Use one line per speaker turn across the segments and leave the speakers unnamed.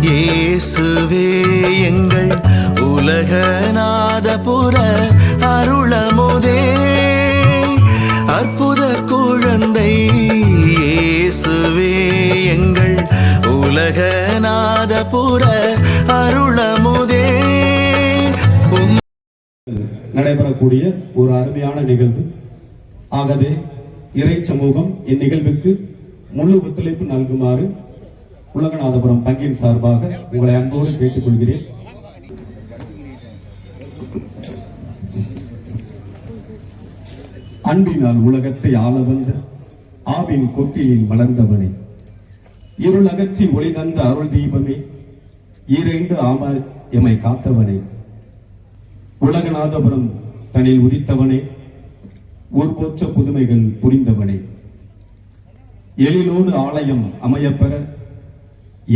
இயேசுவே எங்கள் உலகநாதபுர அருளமுதே, அற்புத குழந்தை இயேசுவே எங்கள் உலகநாதபுர அருளமுதே.
நடைபெறக்கூடிய ஒரு அருமையான நிகழ்வு. ஆகவே இறை சமூகம் இந்நிகழ்வுக்கு முழு ஒத்துழைப்பு நல்குமாறு உலகநாதபுரம் பங்கின் சார்பாக உங்களை அன்போடு கேட்டுக்கொள்கிறேன். அன்பினால் உலகத்தை ஆள வந்த ஆவின் கொட்டிலில் மலர்ந்தவனே, இருள் அகற்றி ஒளி தந்த அருள் தீபமே, ஈரைந்து ஆம எமை காத்தவனே, உலகநாதபுரம் தனில் உதித்தவனே, ஊர்போற்ற புதுமைகள் புரிந்தவனே, எழிலோடு ஆலயம் அமையப்பெற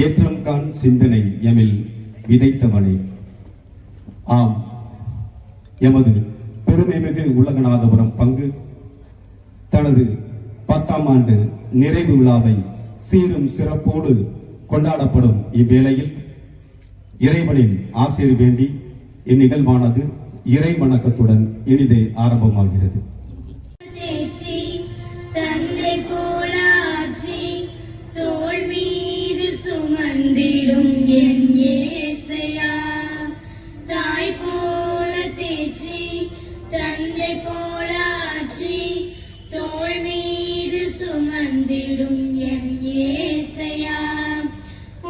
ஏற்றம் கான் சிந்தனை எமில் விதைத்தவனே. ஆம், எமது பெருமைமிகு உலகநாதபுரம் பங்கு தனது 10ஆம் ஆண்டு நிறைவு விழாவை சீரும் சிறப்போடு கொண்டாடப்படும் இவ்வேளையில் இறைவனின் ஆசீர் வேண்டி இந்நிகழ்வானது இறை வணக்கத்துடன் இனிதே ஆரம்பமாகிறது.
சுமந்திடும் என் இயேசையா, தாய் போல தேற்றி தந்தை போல ஆற்றி தோள் மீது சுமந்திடும் என் இயேசையா,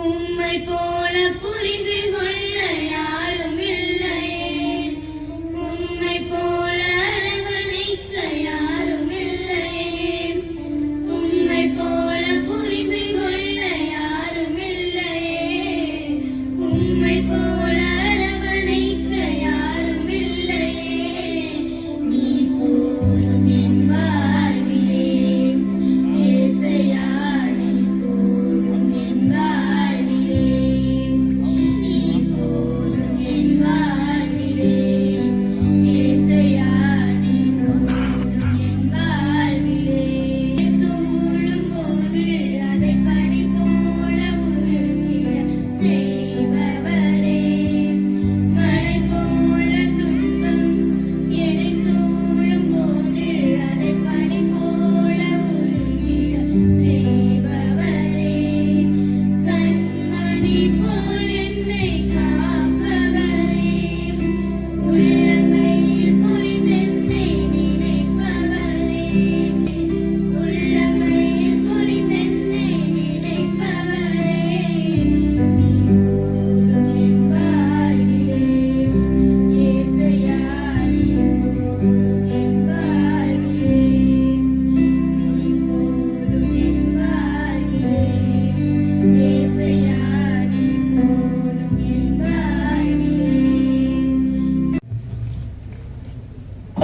உம்மை போல புரிந்து கொள்ள யாரும் இல்லையே, உம்மை போல அரவணைக்க யாரும் இல்லையே, உம்மை போல புரிந்து கொள்ள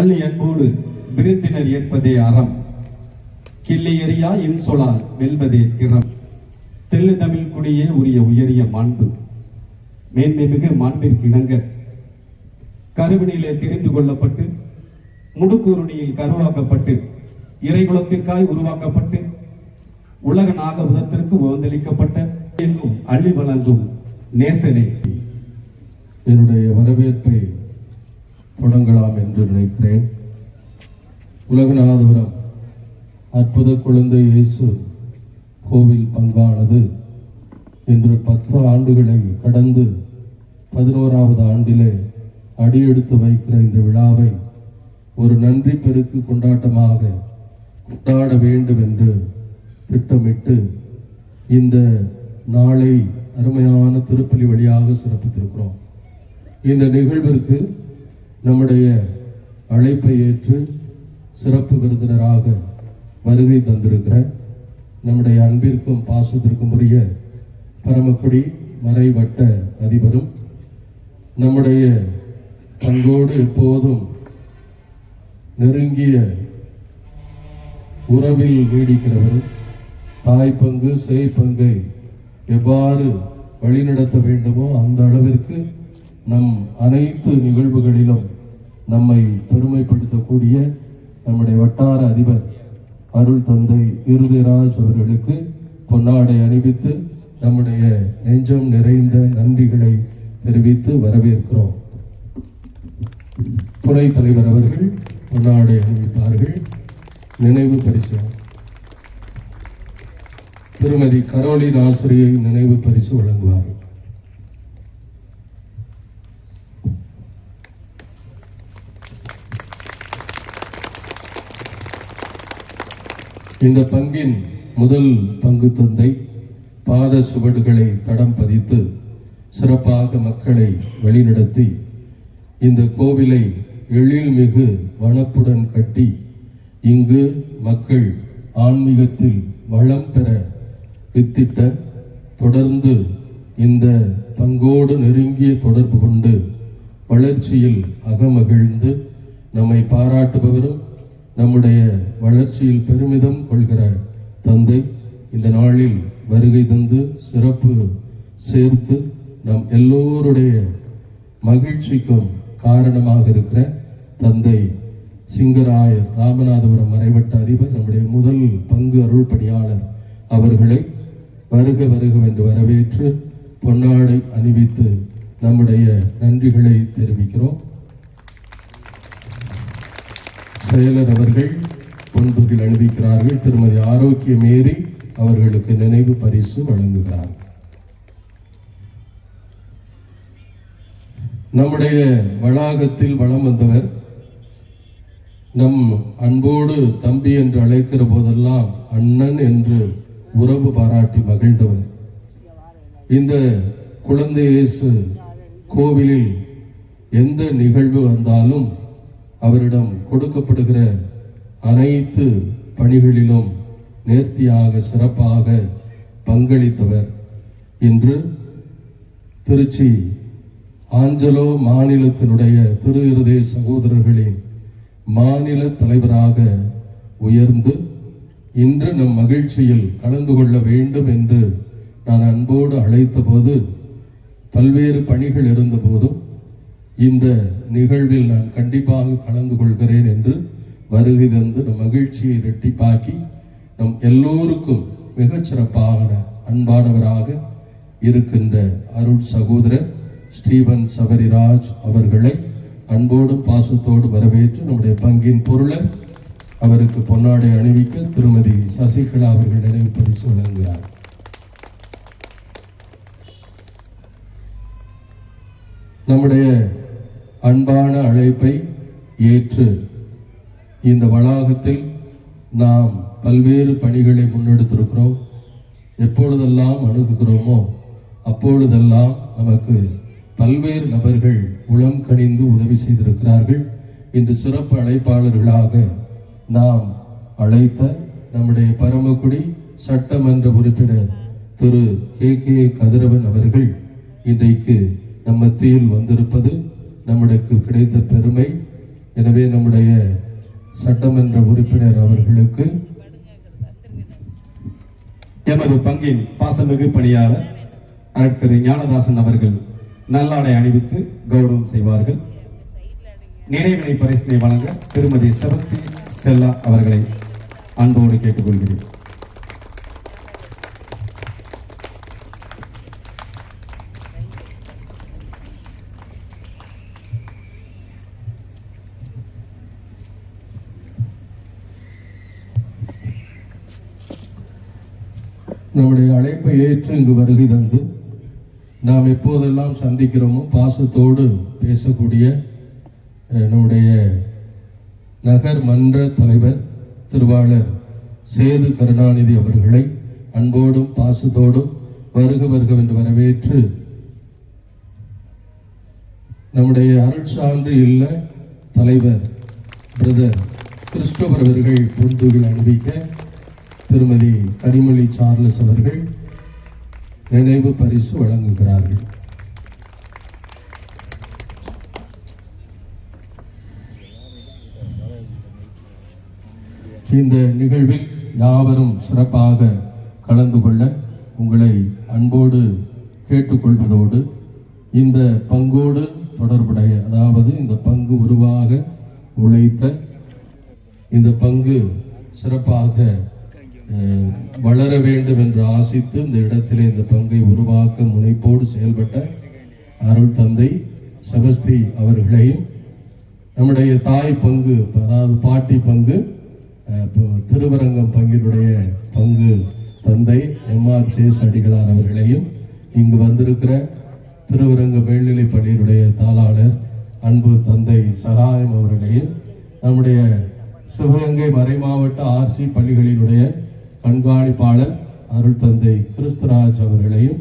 அள்ளி அன்போடு விருந்தினர் ஏற்பதே அறம், கிள்ளி எறியா இன்சொலால் வெல்வதே திறம், தெல்லு தமிழ் குடியே உரிய உயரிய மாண்பு, மேன்மை மிகு மாண்பிற்கு இணங்க கருவினிலே தெரிந்து கொள்ளப்பட்டு முடுக்கூருணியில் கருவாக்கப்பட்டு இறைகுலத்திற்காய் உருவாக்கப்பட்டு உலக நாகபுரத்திற்கு உகந்தளிக்கப்பட்ட எங்கும் அள்ளி வழங்கும் நேசனே,
என்னுடைய வரவேற்பை தொடங்கலாம் என்று நினைக்கிறேன். உலகநாதபுரம் அற்புத குழந்தை இயேசு கோவில் பங்கானது இன்று 10 ஆண்டுகளை கடந்து 11வது ஆண்டிலே அடியெடுத்து வைக்கிற இந்த விழாவை ஒரு நன்றி பெருக்கு கொண்டாட்டமாக கொண்டாட வேண்டும் என்று திட்டமிட்டு இந்த நாளை அருமையான திருப்பலி வழியாக சிறப்பித்திருக்கிறோம். இந்த நிகழ்விற்கு நம்முடைய அழைப்பை ஏற்று சிறப்பு விருந்தினராக வருகை தந்திருக்கிற நம்முடைய அன்பிற்கும் பாசத்திற்கும் உரிய பரமக்குடி மறைவட்ட அதிபரும் நம்முடைய பங்கோடு எப்போதும் நெருங்கிய உறவில் நீடிக்கிறவரும் தாய் பங்கு சேய் பங்கை எவ்வாறு வழிநடத்த வேண்டுமோ அந்த அளவிற்கு நம் அனைத்து நிகழ்வுகளிலும் நம்மை பெருமைப்படுத்தக்கூடிய நம்முடைய வட்டார அதிபர் அருள் தந்தை இருதயராஜ் அவர்களுக்கு பொன்னாடை அணிவித்து நம்முடைய நெஞ்சம் நிறைந்த நன்றிகளை தெரிவித்து வரவேற்கிறோம். துறை தலைவர் அவர்கள் பொன்னாடை அணிவிப்பார்கள். நினைவு பரிசு திருமதி கரோலின் ஆசிரியை நினைவு பரிசு வழங்குவார்கள். இந்த பங்கின் முதல் பங்கு தந்தை பாத சுவடுகளை தடம் பதித்து சிறப்பாக மக்களை வழிநடத்தி இந்த கோவிலை எழில்மிகு வனப்புடன் கட்டி இங்கு மக்கள் ஆன்மீகத்தில் வளம் பெற வித்திட்ட, தொடர்ந்து இந்த பங்கோடு நெருங்கிய தொடர்பு கொண்டு வளர்ச்சியில் அகமகிழ்ந்து நம்மை பாராட்டுபவரும் நம்முடைய வளர்ச்சியில் பெருமிதம் கொள்கிற தந்தை இந்த நாளில் வருகை தந்து சிறப்பு சேர்த்து நம் எல்லோருடைய மகிழ்ச்சிக்கும் காரணமாக இருக்கிற தந்தை சிங்கராயர் ராமநாதபுரம் மறைவட்ட அதிபர் நம்முடைய முதல் பங்கு அருள் பணியாளர் அவர்களை வருக வருகவென்று வரவேற்று பொன்னாடை அணிவித்து நம்முடைய நன்றிகளை தெரிவிக்கிறோம். செயலர் அவர்கள் பொன்புகில் அணிவிக்கிறார்கள். திருமதி ஆரோக்கியமேரி அவர்களுக்கு நினைவு பரிசு வழங்குகிறார். நம்முடைய வளாகத்தில் வலம் வந்தவர், நம் அன்போடு தம்பி என்று அழைக்கிற போதெல்லாம் அண்ணன் என்று உறவு பாராட்டி மகிழ்ந்தவர். இந்த குழந்தை இயேசு கோவிலில் எந்த நிகழ்வு வந்தாலும் அவரிடம் கொடுக்கப்படுகிற அனைத்து பணிகளிலும் நேர்த்தியாக சிறப்பாக பங்களித்தவர். இன்று திருச்சி ஆஞ்சலோ மாநிலத்தினுடைய திரு இருதய சகோதரர்களின் மாநில தலைவராக உயர்ந்து இன்று நம் மகிழ்ச்சியில் கலந்து கொள்ள வேண்டும் என்று நான் அன்போடு அழைத்த போது பல்வேறு பணிகள் இருந்த போதும் இந்த நிகழ்வில் நான் கண்டிப்பாக கலந்து கொள்கிறேன் என்று வருகை தந்து நம் மகிழ்ச்சியை இரட்டிப்பாக்கி நம் எல்லோருக்கும் மிகச்சிறப்பான அன்பானவராக இருக்கின்ற அருள் சகோதரர் ஸ்டீவன் சபரிராஜ் அவர்களை அன்போடும் பாசத்தோடு வரவேற்று நம்முடைய பங்கின் பொருளர் அவருக்கு பொன்னாடை அணிவிக்க திருமதி சசிகலா அவர்கள் நினைவு பரிசு வழங்குகிறார். நம்முடைய அன்பான அழைப்பை ஏற்று இந்த வளாகத்தில் நாம் பல்வேறு பணிகளை முன்னெடுத்திருக்கிறோம். எப்பொழுதெல்லாம் அணுகுகிறோமோ அப்பொழுதெல்லாம் நமக்கு பல்வேறு நபர்கள் உளம் கனிந்து உதவி செய்திருக்கிறார்கள். இன்று சிறப்பு அழைப்பாளர்களாக நாம் அழைத்த நம்முடைய பரமக்குடி சட்டமன்ற உறுப்பினர் திரு கே கதிரவன் அவர்கள் இன்றைக்கு நம் மத்தியில் வந்திருப்பது நம்முடைய கிடைத்த பெருமை. எனவே நம்முடைய சட்டமன்ற உறுப்பினர் அவர்களுக்கு
எமது பங்கின் பாசமிகு பணியாளர் திரு ஞானதாசன் அவர்கள் நல்லாடை அணிவித்து கௌரவம் செய்வார்கள். நினைவினை பரிசினை வழங்க திருமதி செபஸ்தி ஸ்டெல்லா அவர்களை அன்போடு கேட்டுக்கொள்கிறேன்.
நம்முடைய அழைப்பை ஏற்று இங்கு வருகை தந்து நாம் எப்போதெல்லாம் சந்திக்கிறோமோ பாசத்தோடு பேசக்கூடிய நம்முடைய நகர் மன்ற தலைவர் திருவாளர் சேது கருணாநிதி அவர்களை அன்போடும் பாசத்தோடும் வருக வருகவென்று வரவேற்று நம்முடைய அருள் சான்று இல்ல தலைவர் பிரதர் கிறிஸ்டோபர் அவர்கள் பொன்துகில் அணிவிக்க திருமதி கனிமொழி சார்லஸ் அவர்கள் நினைவு பரிசு வழங்குகிறார்கள். இந்த நிகழ்வில் யாவரும் சிறப்பாக கலந்து கொள்ள உங்களை அன்போடு கேட்டுக்கொள்வதோடு இந்த பங்கோடு தொடர்புடைய, அதாவது இந்த பங்கு உருவாக உழைத்த, இந்த பங்கு சிறப்பாக வளர வேண்டும் என்று ஆசித்து இந்த இடத்திலே இந்த பங்கை உருவாக்க முனைப்போடு செயல்பட்ட அருள் தந்தை செபஸ்தி அவர்களையும், நம்முடைய தாய் பங்கு அதாவது பாட்டி பங்கு திருவரங்கம் பங்கினுடைய பங்கு தந்தை எம்ஆர் சேஸ் அடிகளார் அவர்களையும், இங்கு வந்திருக்கிற திருவரங்க மேல்நிலைப் பள்ளியினுடைய தாளாளர் அன்பு தந்தை சகாயம் அவர்களையும், நம்முடைய சிவகங்கை மறைமாவட்ட ஆர்சி பள்ளிகளினுடைய கண்காணிப்பாளர் அருள் தந்தை கிறிஸ்துராஜ் அவர்களையும்,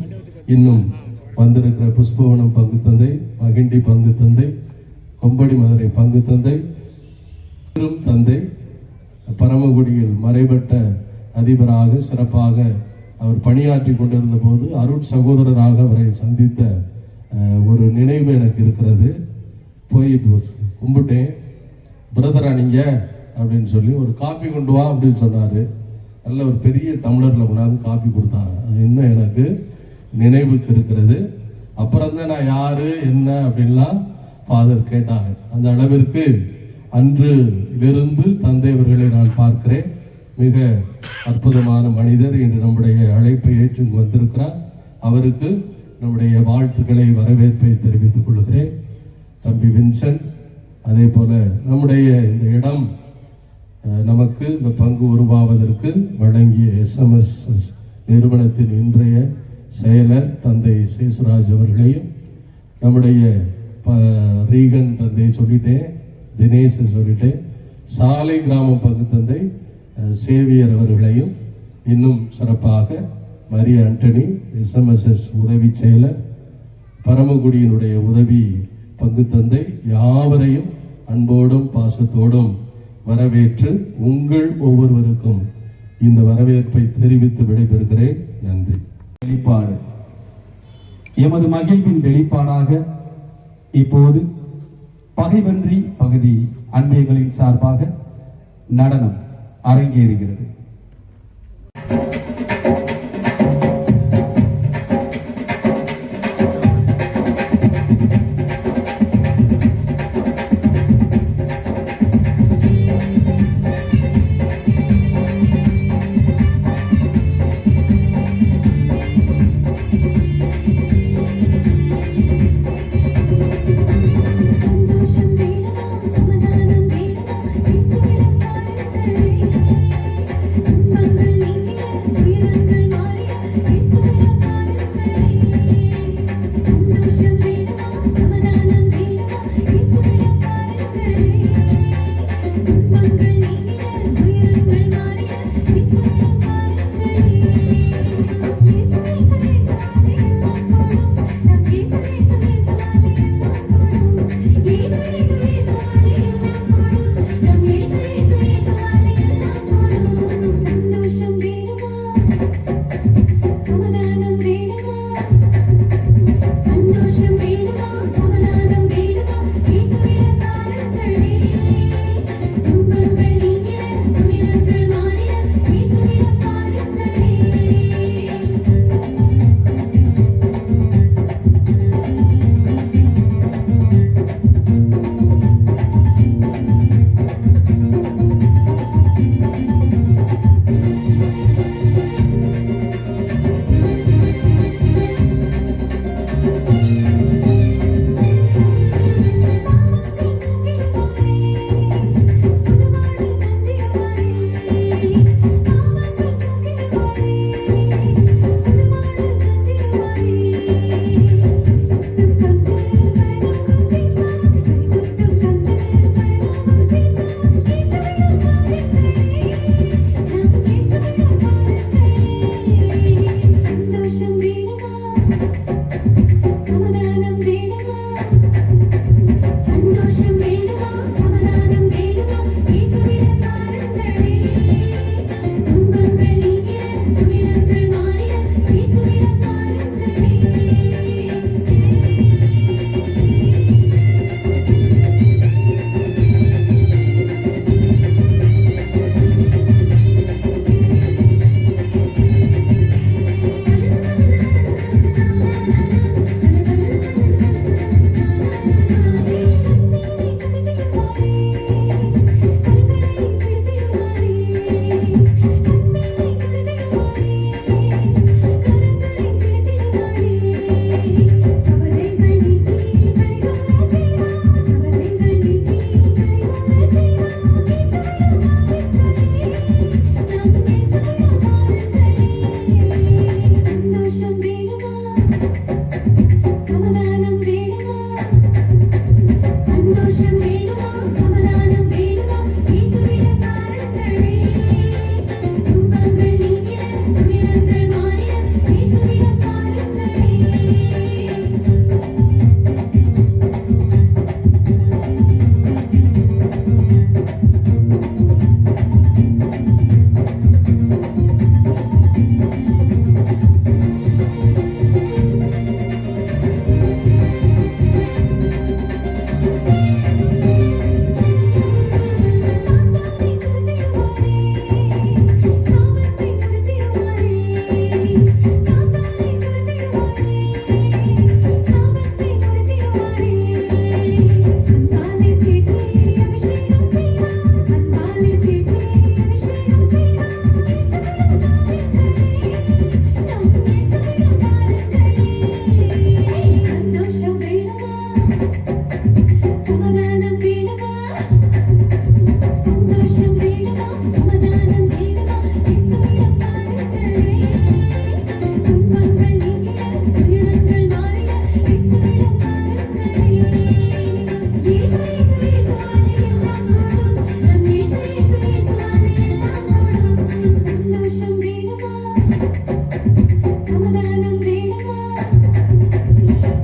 இன்னும் வந்திருக்கிற புஷ்பவனம் பங்கு தந்தை, மகிண்டி பங்கு தந்தை, கொம்படி மதுரை பங்கு தந்தை, தந்தை பரமக்குடியில் மறைபட்ட அதிபராக சிறப்பாக அவர் பணியாற்றி கொண்டிருந்த போது அருள் சகோதரராக அவரை சந்தித்த ஒரு நினைவு எனக்கு இருக்கிறது. போய் கும்பிட்டேன், பிரதரா நீங்க அப்படின்னு சொல்லி ஒரு காப்பி கொண்டு வா அப்படின்னு சொன்னார். நல்ல ஒரு பெரிய டம்ளரில் கொண்டாந்து காப்பி கொடுத்தாங்க. அது இன்னும் எனக்கு நினைவுக்கு இருக்கிறது. அப்புறம் தான் நான் யாரு என்ன அப்படின்லாம் ஃபாதர் கேட்டாங்க. அந்த அளவிற்கு அன்றிலிருந்து தந்தை அவர்களை நான் பார்க்கிறேன். மிக அற்புதமான மனிதர். இன்று நம்முடைய அழைப்பை ஏற்று வந்திருக்கிறார். அவருக்கு நம்முடைய வாழ்த்துக்களை வரவேற்பை தெரிவித்துக் கொள்கிறேன். தம்பி வின்சென்ட், அதே போல நம்முடைய இந்த இடம் நமக்கு இந்த பங்கு உருவாவதற்கு வழங்கிய SMS நிறுவனத்தின் இன்றைய செயலர் தந்தை சேசுராஜ் அவர்களையும், நம்முடைய ரீகன் தந்தையை சொல்லிட்டேன், தினேஷ் சொல்லிட்டேன், சாலை கிராமம் பங்கு தந்தை சேவியர் அவர்களையும், இன்னும் சிறப்பாக மரிய ஆண்டனி SMSS உதவி செயலர், பரமக்குடியினுடைய உதவி பங்கு தந்தை யாவரையும் அன்போடும் பாசத்தோடும் வரவேற்று உங்கள் ஒவ்வொருவருக்கும் இந்த வரவேற்பை தெரிவித்து விடைபெறுகிறேன். நன்றி.
வெளிப்பாடு எமது மகிழ்வின் வெளிப்பாடாக இப்போது பகைவன்றி பகுதி அன்பைகளின் சார்பாக நடனம் அரங்கேறுகிறது.
சமாதானம்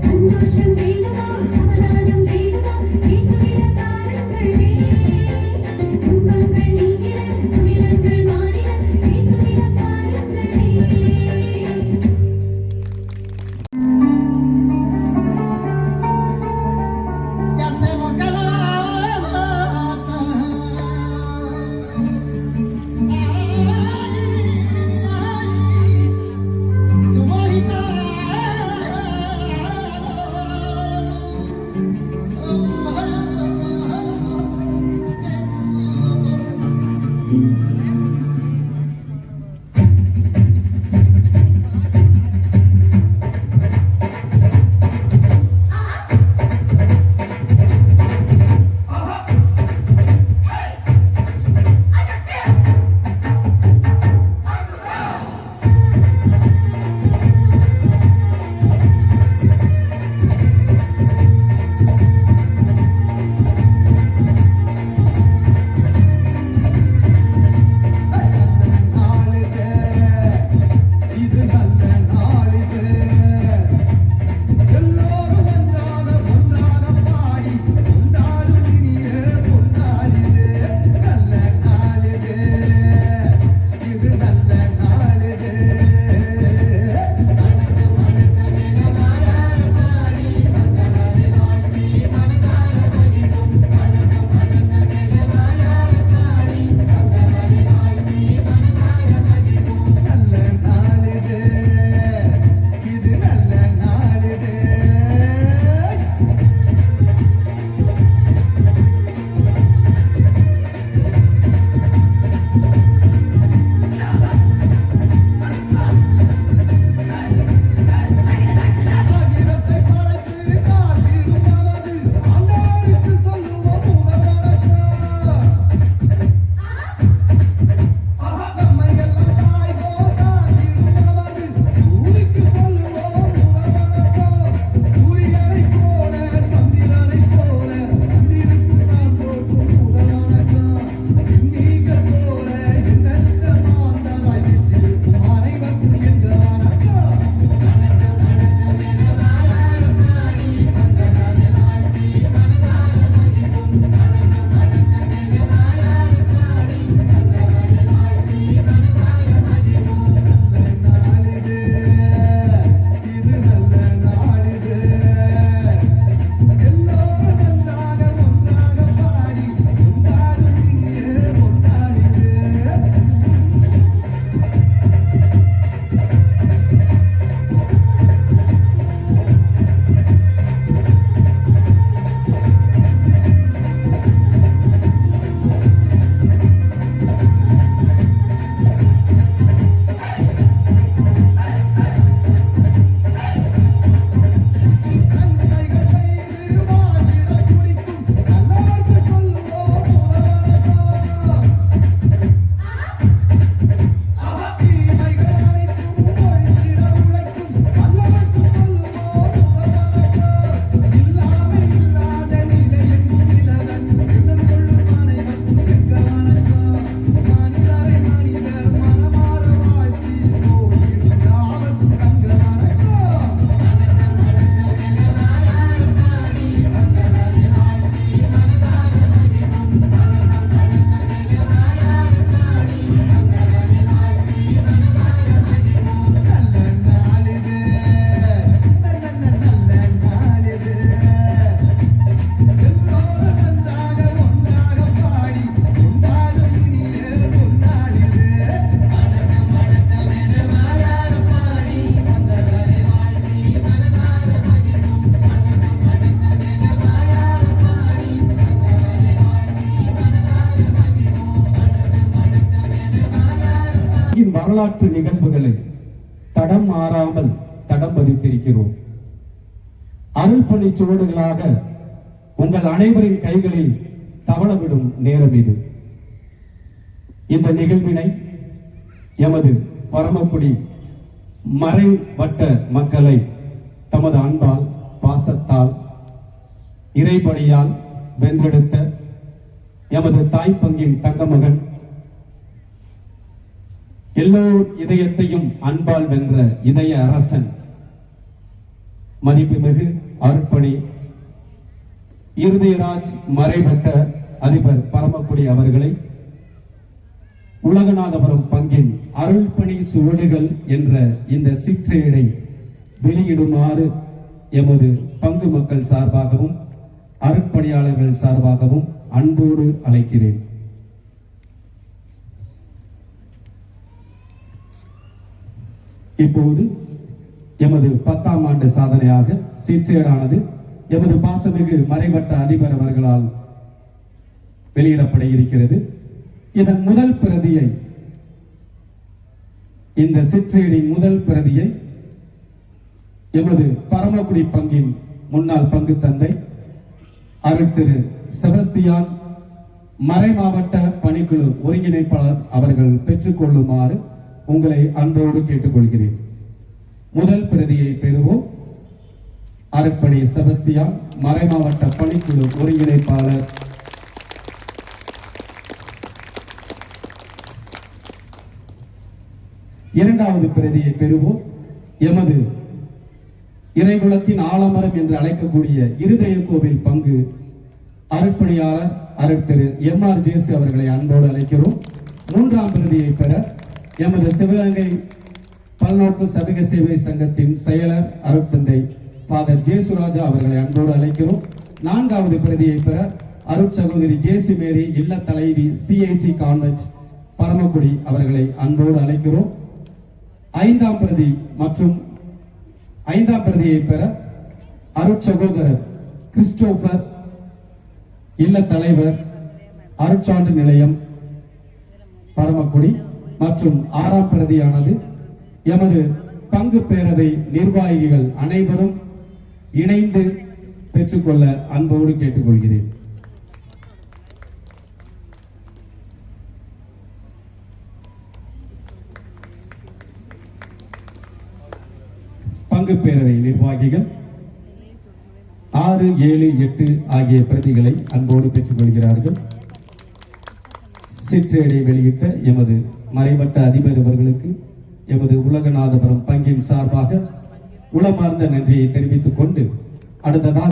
சந்தோஷம் வேணுமா சமாதானம் வேணுமா இயேசுவிடம் பாருங்களே துன்பங்கள் நீங்கிட துயரங்கள் மாறிட இயேசுவிடம் பாருங்களே
வரலாற்று நிகழ்வுகளை தடம் மாறாமல் தடம் பதித்திருக்கிறோம். அருள்பணி சுவடுகளாக உங்கள் அனைவரின் கைகளில் தவளவிடும் நேரம் இது. இந்த நிகழ்வினை எமது பரமக்குடி மறைவட்ட மக்களை தமது அன்பால், பாசத்தால், இறைபணியால் வென்றெடுத்த எமது தாய்ப்பங்கின் தங்கமகன், எல்லோர் இதயத்தையும் அன்பால் வென்ற இதய அரசன், மதிப்புமிகு அருட்பணி இருதயராஜ் மறைவட்ட அதிபர் பரமக்குடி அவர்களை உலகநாதபுரம் பங்கின் அருள்பணி சுவடுகள் என்ற இந்த சிற்றேடை வெளியிடுமாறு எமது பங்கு மக்கள் சார்பாகவும் அருட்பணியாளர்கள் சார்பாகவும் அன்போடு அழைக்கிறேன். இப்போது எமது 10ஆம் ஆண்டு சாதனையாக சிற்றேடானது எமது பாசமிகு மறைவட்ட அதிபர் அவர்களால் வெளியிடப்பட இருக்கிறது. இதன் முதல் பிரதியை, இந்த சிற்றேடின் முதல் பிரதியை எமது பரமக்குடி பங்கின் முன்னாள் பங்கு தந்தை அருட்திரு செபஸ்தியான் மறை மாவட்ட பணிக்குழு ஒருங்கிணைப்பாளர் அவர்கள் பெற்றுக்கொள்ளுமாறு உங்களை அன்போடு கேட்டுக்கொள்கிறேன். முதல் பிரதியை பெறுவோம். அருட்பணி செபஸ்தியான் மறை மாவட்ட பணிக்குழு ஒருங்கிணைப்பாளர். இரண்டாவது பிரதியை பெறுவோம். எமது இறைகுலத்தின் ஆலமரம் என்று அழைக்கக்கூடிய இருதய கோவில் பங்கு அருட்பணியாளர் அருட்திரு MR ஜேசு அவர்களை அன்போடு அழைக்கிறோம். மூன்றாம் பிரதியை பெற எமது சிவகங்கை பல்நோக்கு சதக சேவை சங்கத்தின் செயலர் அருட்தந்தை ஃபாதர் ஜேசுராஜா அவர்களை அன்போடு அழைக்கிறோம். நான்காவது பிரதியை பெற அருட்சகோதரி ஜேசி மேரி இல்ல தலைவி CIC கான்வென்ட் பரமக்குடி அவர்களை அன்போடு அழைக்கிறோம். ஐந்தாம் பிரதியை பெற அருட்சகோதரர் கிறிஸ்டோபர் இல்ல தலைவர் அருட்சான்று நிலையம் பரமக்குடி மற்றும் ஆறாம் பிரதியானது எமது பங்கு பேரவை நிர்வாகிகள் அனைவரும் இணைந்து பெற்றுக்கொள்ள அன்போடு கேட்டுக்கொள்கிறேன். பங்கு பேரவை நிர்வாகிகள் 6, 7, 8 ஆகிய பிரதிகளை அன்போடு பெற்றுக் கொள்கிறார்கள். சிற்றேடை வெளியிட்ட எமது மறைவட்ட அதிபர் அவர்களுக்கு எமது உலகநாதபுரம் பங்கின் சார்பாக உளமார்ந்த நன்றியை தெரிவித்துக் கொண்டு அடுத்ததாக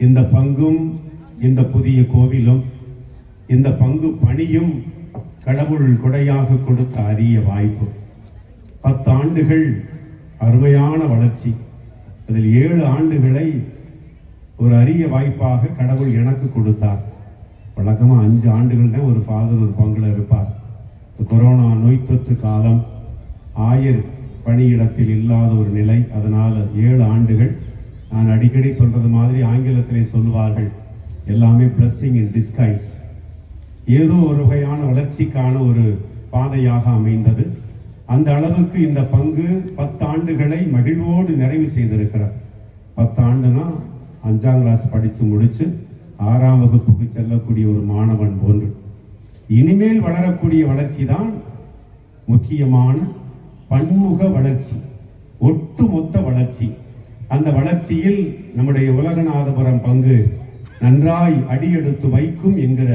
இந்த பங்கும் இந்த புதிய கோவிலும் இந்த பங்கு பணியும் கடவுள் கொடையாக கொடுத்த அரிய வாய்ப்பு. 10 ஆண்டுகள் அருமையான வளர்ச்சி. அதில் 7 ஆண்டுகளை ஒரு அரிய வாய்ப்பாக கடவுள் எனக்கு கொடுத்தார். வழக்கமாக 5 ஆண்டுகள் தான் ஒரு ஃபாதர் ஒரு பங்குல இருப்பார். கொரோனா நோய் தொற்று காலம், ஆயர் பணியிடத்தில் இல்லாத ஒரு நிலை. அதனால் 7 ஆண்டுகள். நான் அடிக்கடி சொல்றது மாதிரி ஆங்கிலத்திலே சொல்லுவார்கள், எல்லாமே பிளஸ்ஸிங் இன் டிஸ்கைஸ். ஏதோ ஒரு வகையான வளர்ச்சிக்கான ஒரு பாதையாக அமைந்தது. அந்த அளவுக்கு இந்த பங்கு 10 ஆண்டுகளை மகிழ்வோடு நிறைவு செய்திருக்கிறார். 10 ஆண்டுனா 5ஆம் கிளாஸ் படித்து முடிச்சு 6ஆம் வகுப்புக்கு செல்லக்கூடிய ஒரு மாணவன் போன்று. இனிமேல் வளரக்கூடிய வளர்ச்சி தான் முக்கியமான பன்முக வளர்ச்சி, ஒட்டுமொத்த வளர்ச்சி. அந்த வளர்ச்சியில் நம்முடைய உலகநாதபுரம் பங்கு நன்றாய் அடியெடுத்து வைக்கும் என்கிற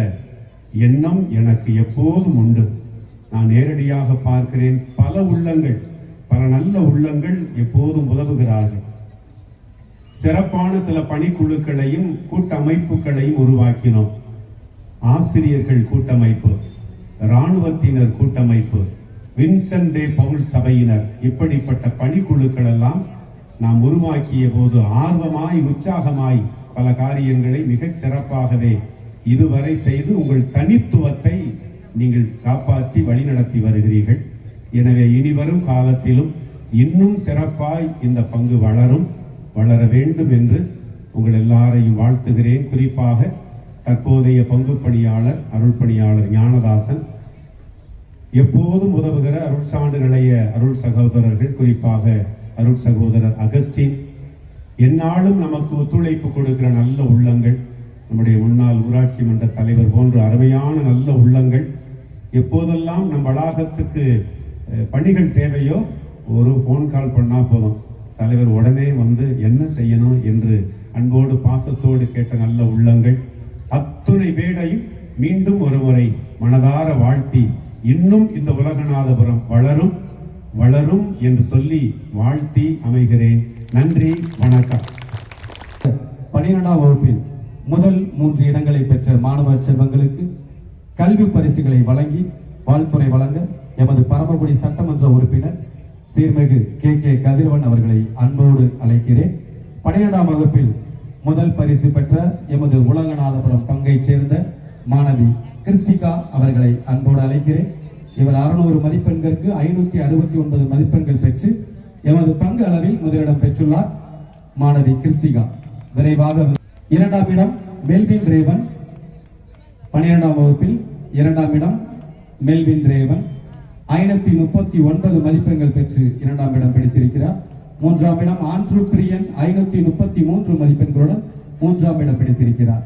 எண்ணம் எனக்கு எப்போதும் உண்டு. நான் நேரடியாக பார்க்கிறேன், பல உள்ளங்கள், பல நல்ல உள்ளங்கள் எப்போதும் உதவுகிறார்கள். சிறப்பான சில பணிக்குழுக்களையும் கூட்டமைப்புகளையும் உருவாக்கினோம். ஆசிரியர்கள் கூட்டமைப்பு, இராணுவத்தினர் கூட்டமைப்பு, வின்சென்ட் டே பவுல் சபையினர், இப்படிப்பட்ட பணிக்குழுக்கள் எல்லாம் நாம் உருவாக்கிய போது ஆர்வமாய் உற்சாகமாய் பல காரியங்களை மிகச் சிறப்பாகவே இதுவரை செய்து உங்கள் தனித்துவத்தை நீங்கள் காப்பாற்றி வழிநடத்தி வருகிறீர்கள். எனவே இனி வரும் காலத்திலும் இன்னும் சிறப்பாய் இந்த பங்கு வளர வேண்டும் என்று உங்கள் எல்லாரையும் வாழ்த்துகிறேன். குறிப்பாக தற்போதைய பங்கு பணியாளர் அருள் பணியாளர் ஞானதாசன், எப்போதும் உதவுகிற அருள் சான்று நிலைய அருள் சகோதரர்கள், குறிப்பாக அருள் சகோதரர் அகஸ்டின், எந்நாளும் நமக்கு ஒத்துழைப்பு கொடுக்கிற நல்ல உள்ளங்கள், நம்முடைய முன்னாள் ஊராட்சி மன்ற தலைவர் போன்ற அருமையான நல்ல உள்ளங்கள். எப்போதெல்லாம் நம் வளாகத்துக்கு பணிகள் தேவையோ ஒரு ஃபோன் கால் பண்ணா போதும், தலைவர் உடனே வந்து என்ன செய்யணும் என்று அன்போடு பாசத்தோடு கேட்ட நல்ல உள்ளங்கள். அத்துணை பேரையும் மீண்டும் ஒருமுறை மனதார வாழ்த்தி, இன்னும் இந்த உலகநாதபுரம் வளரும் என்று சொல்லி வாழ்த்தி அமைகிறேன். நன்றி, வணக்கம்.
12ஆம் வகுப்பில் முதல் 3 இடங்களை பெற்ற மாணவ செல்வங்களுக்கு கல்வி பரிசுகளை வழங்கி வாழ்த்துறை வழங்க எமது பரமக்குடி சட்டமன்ற உறுப்பினர் சீர்மிகு கே கதிரவன் அவர்களை அன்போடு அழைக்கிறேன். 12ஆம் வகுப்பில் முதல் பரிசு பெற்ற எமது உலகநாதபுரம் பங்கைச் சேர்ந்த மாணவி கிறிஸ்டிகா அவர்களை அன்போடு அழைக்கிறேன். இவர் 600 மதிப்பெண்களுக்கு 569 மதிப்பெண்கள் பெற்று எமது பங்கு அளவில் முதலிடம் பெற்றுள்ளார். மாணவி கிறிஸ்டிகா விரைவாக. 2ஆம் இடம் மெல்வின் ரேவன், 12ஆம் வகுப்பில் 2ஆம் இடம் மெல்வின் ரேவன் 539 மதிப்பெண்கள் பெற்று 2ஆம் இடம் பிடித்திருக்கிறார். 3ஆம் இடம் ஆண்ட்ரூ பிரியன் 533 மதிப்பெண்களுடன் 3ஆம் இடம் பிடித்திருக்கிறார்.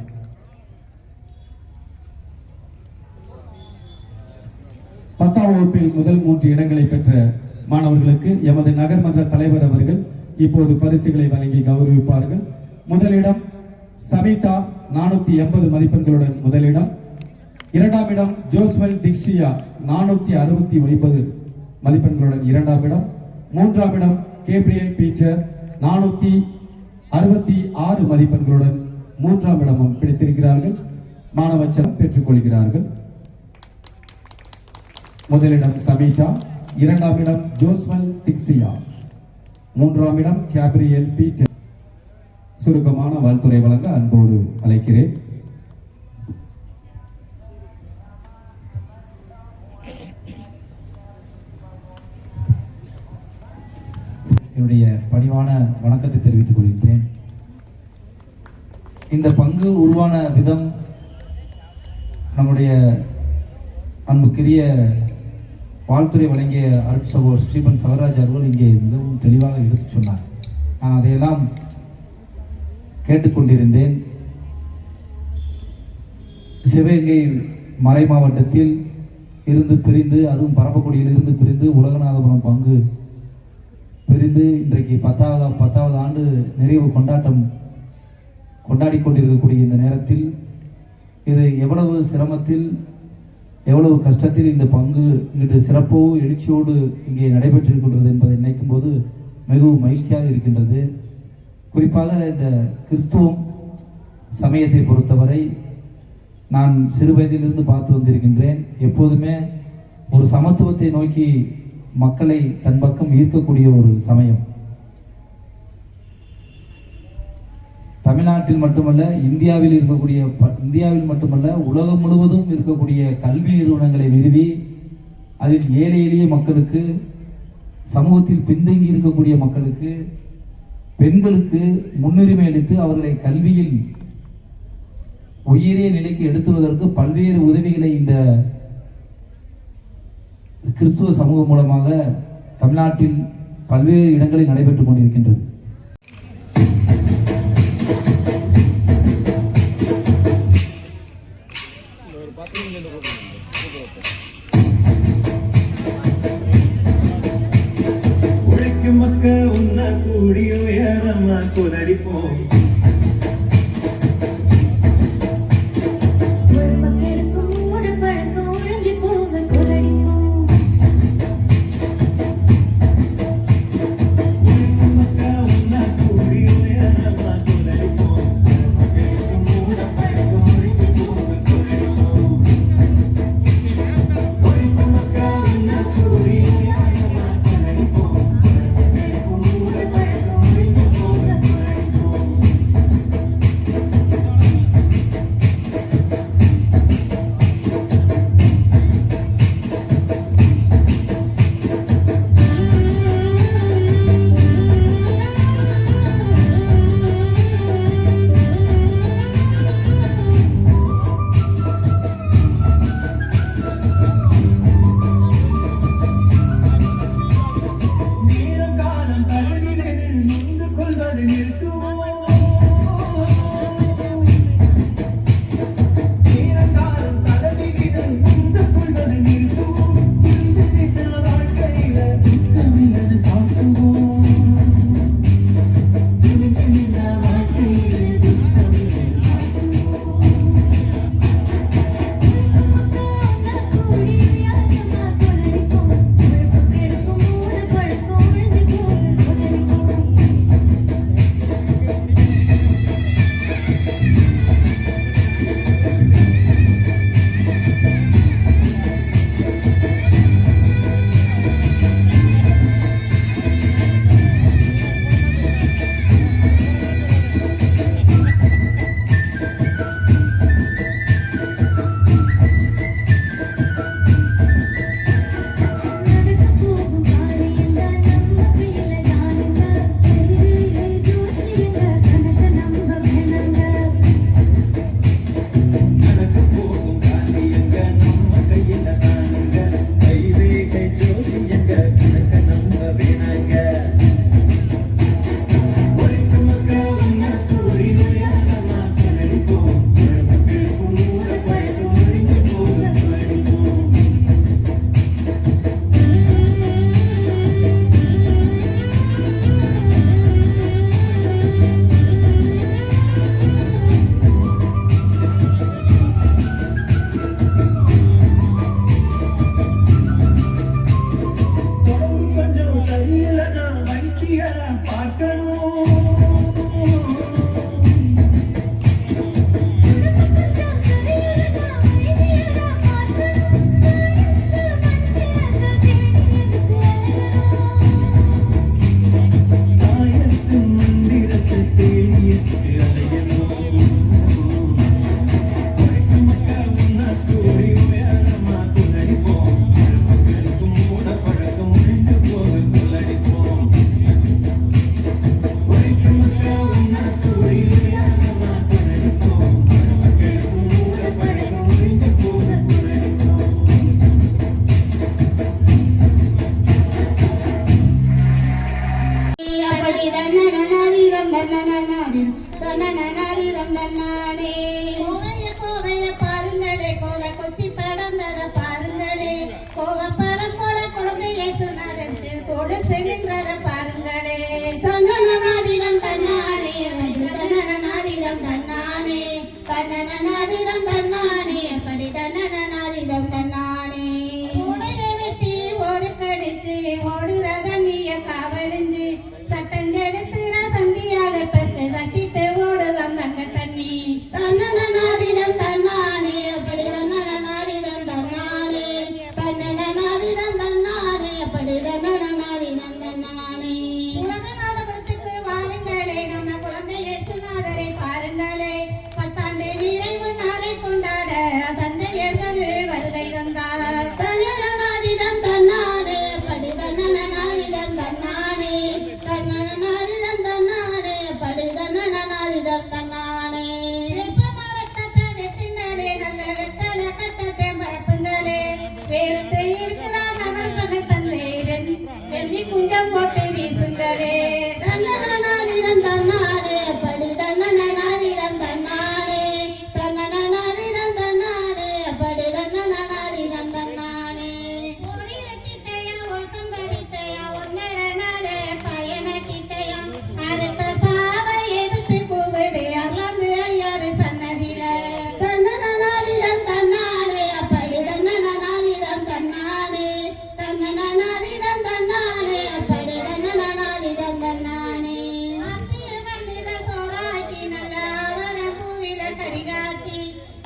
10ஆம் வகுப்பில் முதல் 3 இடங்களை பெற்ற மாணவர்களுக்கு எமது நகர்மன்ற தலைவர் அவர்கள் இப்போது பரிசுகளை வழங்கி கௌரவிப்பார்கள். முதலிடம் சவிதா 480 மதிப்பெண்களுடன் முதலிடம். 2ஆம் இடம் ஜோஸ்வல் திக்ஷியா 469 மதிப்பெண்களுடன் 2ஆம் இடம். 3ஆம் இடம் கேப்ரியல் பீட்டர் 466 மதிப்பெண்களுடன் 3ஆம் இடமும் பிடித்திருக்கிறார்கள். மாணவச்சரம் பெற்றுக் கொள்கிறார்கள். முதலிடம் சமீஷா, 2ஆம் இடம் ஜோஸ்வல் திக்ஷியா, 3ஆம் இடம் கேப்ரியல் பீட்டர். சுருக்கமான வாழ்த்துறை வழங்க அன்போடு அழைக்கிறேன்.
என்னுடைய பணிவான வணக்கத்தை தெரிவித்துக் கொள்கின்றேன். இந்த பங்கு உருவான விதம் நம்முடைய அன்புக்குரிய வாழ்த்துறை வழங்கிய அருட்சகோ ஸ்ரீபன் சவராஜ் அவர்கள் இங்கே மிகவும் தெளிவாக எடுத்துச் சொன்னார். நான் அதையெல்லாம் கேட்டுக்கொண்டிருந்தேன். சிவகங்கை மறை மாவட்டத்தில் இருந்து பிரிந்து, அதுவும் பரமக்குடியில் இருந்து பிரிந்து உலகநாதபுரம் பங்கு பிரிந்து இன்றைக்கு 10வது ஆண்டு நிறைவு கொண்டாடி கொண்டிருக்கக்கூடிய இந்த நேரத்தில் இது எவ்வளவு சிரமத்தில், எவ்வளவு கஷ்டத்தில் இந்த பங்கு இன்று சிறப்போ எழுச்சியோடு இங்கே நடைபெற்றிருக்கின்றது என்பதை நினைக்கும் போது மிகவும் மகிழ்ச்சியாக இருக்கின்றது. குறிப்பாக இந்த கிறிஸ்துவம் சமயத்தை பொறுத்தவரை நான் சிறு வயதிலிருந்து பார்த்து வந்திருக்கின்றேன். எப்போதுமே ஒரு சமத்துவத்தை நோக்கி மக்களை தன் பக்கம் ஈர்க்கக்கூடிய ஒரு சமயம். தமிழ்நாட்டில் மட்டுமல்ல, இந்தியாவில் மட்டுமல்ல, உலகம் முழுவதும் இருக்கக்கூடிய கல்வி நிறுவனங்களை நிறுவி அதில் ஏழை எளிய மக்களுக்கு, சமூகத்தில் பின்தங்கி இருக்கக்கூடிய மக்களுக்கு, பெண்களுக்கு முன்னுரிமை அளித்து அவர்களை கல்வியில் உயரிய நிலைக்கு எடுத்துவதற்கு பல்வேறு உதவிகளை இந்த கிறிஸ்துவ சமூகம் மூலமாக தமிழ்நாட்டில் பல்வேறு இடங்களில் நடைபெற்றுக் கொண்டிருக்கின்றது.
உழைக்கும் மக்க உன்ன கூடி உயரமா குலடிப்போம்.
பொறுப்பக்கெடுக்கும் மூடு பழக்கம் ஒழிஞ்சு போக கொலடிப்போம்.
உழைக்கும் மக்க உன்ன கூடி உயரமா குலடிப்போம். பொறுப்பக்கெடுக்கும் மூட பழக்கம் ஒழிஞ்சு போக குலடிப்போம். உழைக்கும் மக்க உன்ன கூடி உயரமா குலடிப்போம். பொறுப்பக்கெடுக்கும் மூட பழக்கம் ஒழிஞ்சு போக குலடிப்போம். நேரம் காலம் கருதினது நொந்து கொள்வது நிறுத்துவோம். நேரம் காலம் கருதினது நொந்து கொள்வது நிறுத்துவோம். இந்த திட்ட வாழ்க்கையில துக்கமில்லது காட்டுவோம். இந்த வாழ்க்கையில துக்கமில்லது காட்டுவோம்.
கூடி உயரமா கொலடிப்போம். பொறுப்பக்கெடுக்கும் மூடு பழக்கம் ஒழிஞ்சு போக கொலடிப்போம். நடக்க போகும் காரியங்கள் நம்ம கையில தானுங்க. ஜோசியங்க கணக்க நம்ப வேணாங்க.
நடக்க போகும் காரியங்க நம்ம கையில தானுங்க. கைரேகை ஜோசியங்க கணக்க நம்ப வேணாங்க. உழைக்கும் மக்கள் உன்னை கூறி உயரமா கொலடிப்போம். பொறுப்பக்கெடுக்கும் மூட பழக்கம் ஒழிஞ்சு போக கொலடிப்போம். உடம்பு கொஞ்சம் சரியில்லைன்னா வைத்தியரை பார்க்கணும்.
கொஞ்சம் சரியில்லைனா வைத்தியரை பார்க்கணும்.
தாயத்து மந்திரத்தை தேடியத்து அலையணும். உழைக்கும் மக்கள் உன்னை கூறி உயரமா கொலடிப்போம். பொறுப்பக்கெடுக்கும் மூட பழக்கம் ஒழிஞ்சு போக கொலடிப்போம். உழைக்கும் மக்கள் உன்னை கூறி உயரமா கொலடிப்போம். பொறுப்பக்கெடுக்கும் மூட பழக்கம் ஒழிஞ்சு போக கொலடிப்போம்.
அப்படி தன்னனாரிரம் தன்னனாரிரம் தன்னனாரிரம் தன்னானே. கோவைய பாருங்களே, கோவை கொத்தி படந்தத பாருங்களே. கோவப்படம் போல குழந்தையை சொன்னதற்கு கூட செவின்றத பாருங்களே. தன்னனாரிரம் தன்னானே, தன்னனாரிரம் தன்னானே, தன்னனாரிரம் தன்னானே. அப்படி தன்னனாரிரம் தன்னானே. உடைய வெட்டி ஒரு கடிச்சு ஓடுறத நீய காவடிஞ்சு சட்டஞ்செடுத்து சந்தியாக பெற்று தட்டிட்டு ஓடுதான் தங்க தண்ணி.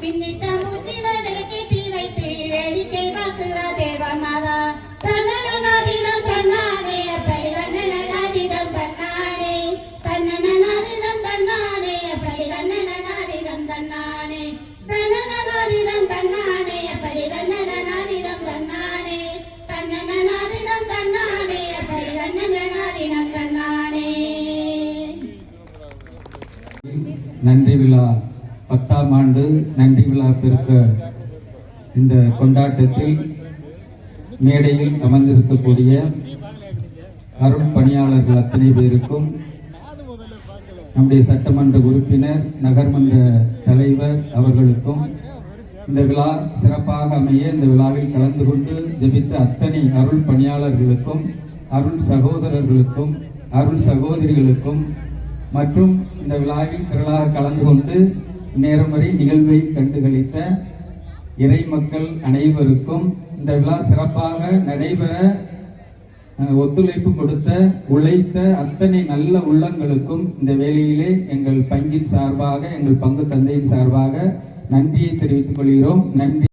பின்னிட்ட மூச்சில விளக்கேற்றி வைத்து வேடிக்கை பார்க்கிற தேவமாதா தன்னநாதிதம் தன்னானே அப்படி தன்னநாதிதம் தன்னானே தன்னநாதிதம் தன்னானே அப்படி தன்னநாதிதம் தன்னானே தன்னநாதிதம் தன்னானே அப்படி தன்னநாதிதம் தன்னானே தன்னநாதிதம் தன்னானே அப்படி தன்னநாதிதம் தன்னானே.
நன்றி விழா 10ஆம் ஆண்டு நன்றி விழா பெருக்க இந்த கொண்டாட்டத்தில் மேடையில் அமர்ந்திருக்கக்கூடிய அருள் பணியாளர்கள் அத்தனை பேருக்கும், நம்முடைய சட்டமன்ற உறுப்பினர் நகர்மன்ற தலைவர் அவர்களுக்கும், இந்த விழா சிறப்பாக அமைய இந்த விழாவில் கலந்து கொண்டு ஜெபித்த அத்தனை அருள் பணியாளர்களுக்கும், அருள் சகோதரர்களுக்கும், அருள் சகோதரிகளுக்கும் மற்றும் இந்த விழாவில் திரளாக கலந்து கொண்டு நேரம் வரை நிகழ்வை கண்டுகளித்த இறை மக்கள் அனைவருக்கும், இந்த விழா சிறப்பாக நடைபெற ஒத்துழைப்பு கொடுத்த உழைத்த அத்தனை நல்ல உள்ளங்களுக்கும் இந்த வேளையிலே எங்கள் பங்கின் சார்பாக, எங்கள் பங்கு தந்தையின் சார்பாக நன்றியை தெரிவித்துக் கொள்கிறோம். நன்றி.